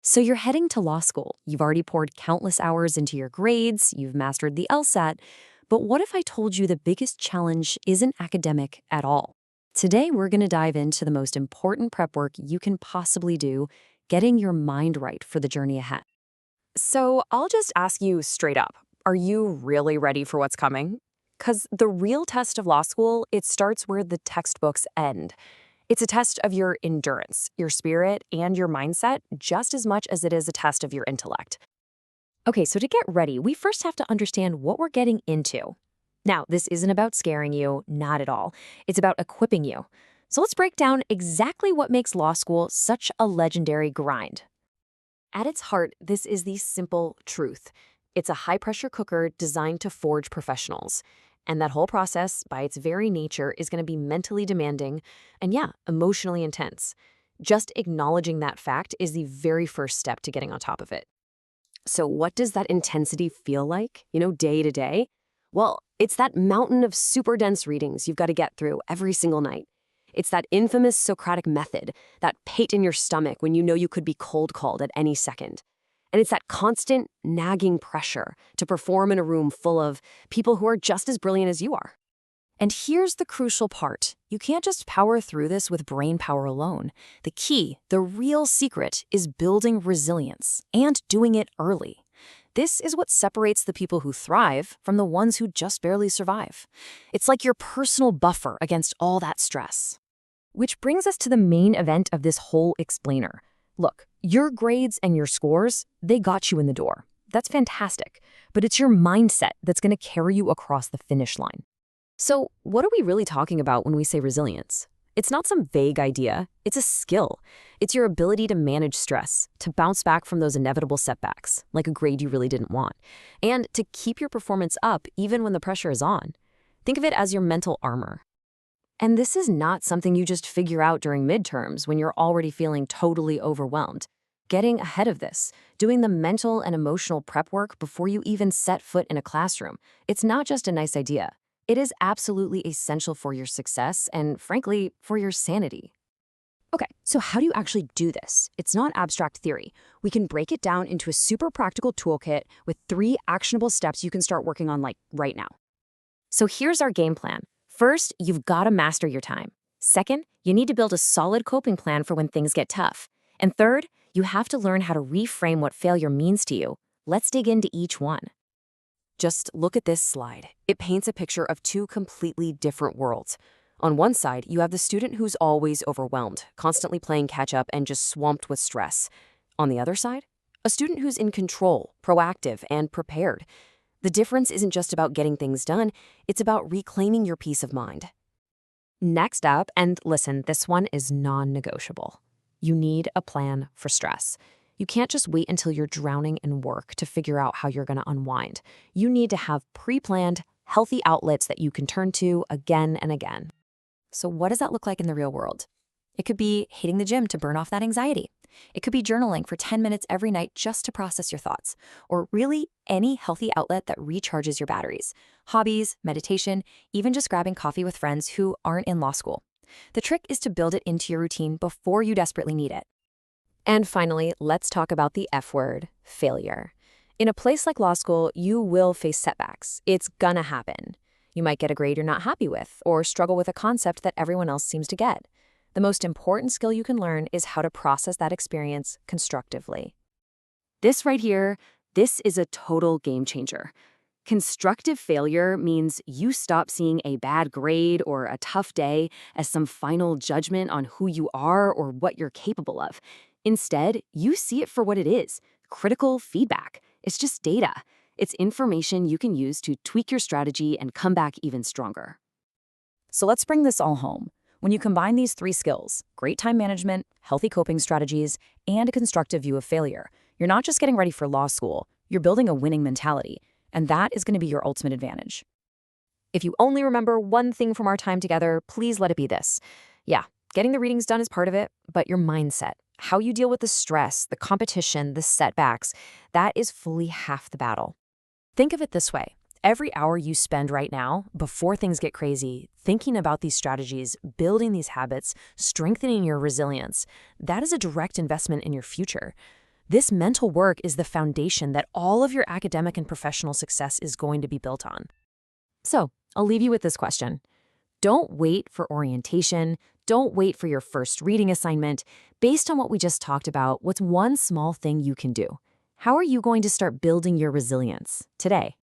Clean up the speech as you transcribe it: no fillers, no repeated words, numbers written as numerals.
So you're heading to law school. You've already poured countless hours into your grades, you've mastered the LSAT. But what if I told you the biggest challenge isn't academic at all? Today, we're going to dive into the most important prep work you can possibly do, getting your mind right for the journey ahead. So I'll just ask you straight up, are you really ready for what's coming? Because the real test of law school, it starts where the textbooks end. It's a test of your endurance, your spirit, and your mindset just as much as it is a test of your intellect. Okay, so to get ready, we first have to understand what we're getting into. Now, this isn't about scaring you, not at all. It's about equipping you. So let's break down exactly what makes law school such a legendary grind. At its heart, this is the simple truth. It's a high-pressure cooker designed to forge professionals. And that whole process, by its very nature, is going to be mentally demanding and, yeah, emotionally intense. Just acknowledging that fact is the very first step to getting on top of it. So what does that intensity feel like, day to day? Well, it's that mountain of super dense readings you've got to get through every single night. It's that infamous Socratic method, that pit in your stomach when you know you could be cold called at any second. And it's that constant, nagging pressure to perform in a room full of people who are just as brilliant as you are. And here's the crucial part. You can't just power through this with brain power alone. The key, the real secret, is building resilience and doing it early. This is what separates the people who thrive from the ones who just barely survive. It's like your personal buffer against all that stress. Which brings us to the main event of this whole explainer. Look, your grades and your scores, they got you in the door. That's fantastic. But it's your mindset that's going to carry you across the finish line. So what are we really talking about when we say resilience? It's not some vague idea. It's a skill. It's your ability to manage stress, to bounce back from those inevitable setbacks, like a grade you really didn't want, and to keep your performance up even when the pressure is on. Think of it as your mental armor. And this is not something you just figure out during midterms when you're already feeling totally overwhelmed. Getting ahead of this, doing the mental and emotional prep work before you even set foot in a classroom, it's not just a nice idea. It is absolutely essential for your success and, frankly, for your sanity. Okay, so how do you actually do this? It's not abstract theory. We can break it down into a super practical toolkit with 3 actionable steps you can start working on right now. So here's our game plan. First, you've got to master your time. Second, you need to build a solid coping plan for when things get tough. And third, you have to learn how to reframe what failure means to you. Let's dig into each one. Just look at this slide. It paints a picture of 2 completely different worlds. On one side, you have the student who's always overwhelmed, constantly playing catch-up and just swamped with stress. On the other side, a student who's in control, proactive, and prepared. The difference isn't just about getting things done, it's about reclaiming your peace of mind. Next up, and listen, this one is non-negotiable. You need a plan for stress. You can't just wait until you're drowning in work to figure out how you're going to unwind. You need to have pre-planned, healthy outlets that you can turn to again and again. So what does that look like in the real world? It could be hitting the gym to burn off that anxiety. It could be journaling for 10 minutes every night just to process your thoughts. Or really any healthy outlet that recharges your batteries. Hobbies, meditation, even just grabbing coffee with friends who aren't in law school. The trick is to build it into your routine before you desperately need it. And finally, let's talk about the F word, failure. In a place like law school, you will face setbacks. It's gonna happen. You might get a grade you're not happy with, or struggle with a concept that everyone else seems to get. The most important skill you can learn is how to process that experience constructively. This right here, this is a total game changer. Constructive failure means you stop seeing a bad grade or a tough day as some final judgment on who you are or what you're capable of. Instead, you see it for what it is, critical feedback. It's just data. It's information you can use to tweak your strategy and come back even stronger. So let's bring this all home. When you combine these 3 skills, great time management, healthy coping strategies, and a constructive view of failure, you're not just getting ready for law school, you're building a winning mentality, and that is going to be your ultimate advantage. If you only remember one thing from our time together, please let it be this. Yeah, getting the readings done is part of it, but your mindset, how you deal with the stress, the competition, the setbacks, that is fully half the battle. Think of it this way. Every hour you spend right now, before things get crazy, thinking about these strategies, building these habits, strengthening your resilience, that is a direct investment in your future. This mental work is the foundation that all of your academic and professional success is going to be built on. So, I'll leave you with this question. Don't wait for orientation. Don't wait for your first reading assignment. Based on what we just talked about, what's one small thing you can do? How are you going to start building your resilience today?